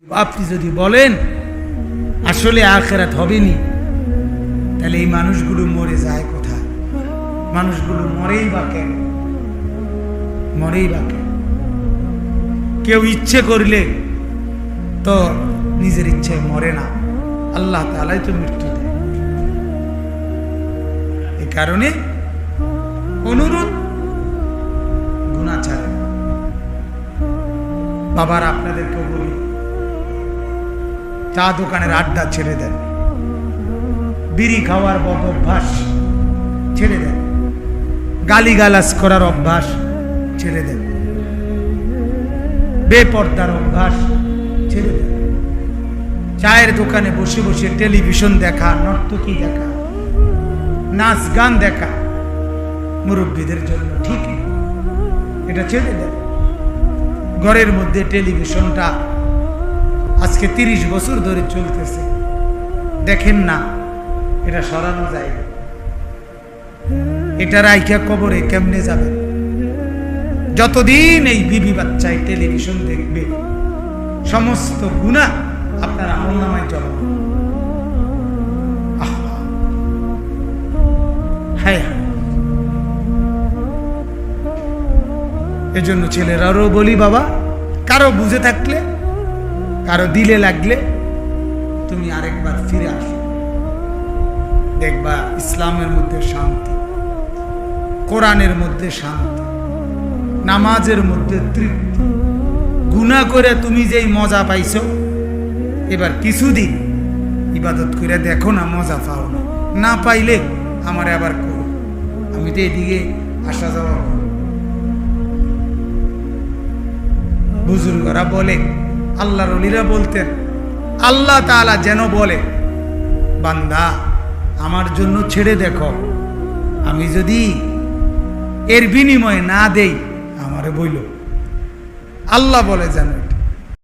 আপনি যদি বলেন আসলে আখিরাত হবেনি, তাহলে এই মানুষগুলো মরে যায় কোথায়? মানুষগুলো মরেই বা কেন? মরেই বা কেন? কেউ ইচ্ছে করলে তো নিজের ইচ্ছায় মরে না, আল্লাহ তাআলাই তো মৃত্যু দেয়। এই কারণে অনুরোধ, গুনাহ ছাড়েন। বাবার আপনাদেরকে বলি, চা দোকানের আড্ডা ছেড়ে দেন, বিড়ি খাওয়ার বদ অভ্যাস ছেড়ে দেন, গালিগালাজ করার অভ্যাস ছেড়ে দেন, বেপর্দার অভ্যাস ছেড়ে দেন। চায়ের দোকানে বসে বসে টেলিভিশন দেখা, নর্তকী দেখা, নাচ গান দেখা মুরব্বীদের জন্য ঠিক না, এটা ছেড়ে দেন। ঘরের মধ্যে টেলিভিশনটা আজকে 30 বছর ধরে চলতেছে, দেখেন না, এটা সরানো যায় না। এটা রাইখা কবরে কেমনে যাবে? যতদিন এই বিবি বাচ্চায় টেলিভিশন দেখবে, সমস্ত গুনাহ আপনার আমলনামায় জমা। হ্যাঁ, এজন্য ছেলেরাও বলি, বাবা, কারো বুঝে থাকলে, কারো দিলে লাগলে তুমি আরেকবার ফিরে আসো, দেখবা ইসলামের মধ্যে শান্তি, কোরআনের মধ্যে শান্তি, নামাজের মধ্যে তৃপ্তি। গুনাহ করে তুমি যেই মজা পাইছো, এবার কিছুদিন ইবাদত করে দেখো না, মজা পাও না, না পাইলে আমারে আবার করো। আমি তো এদিকে আসা যাওয়া করো। বুজুর্গরা বলে, আল্লাহর ওলিরা বলতেন, আল্লাহ তাআলা যেন বলে, বান্দা আমার জন্য ছেড়ে দেখো, আমি যদি এর বিনিময়ে না দেই আমারে বইল। আল্লাহ বলে, জানো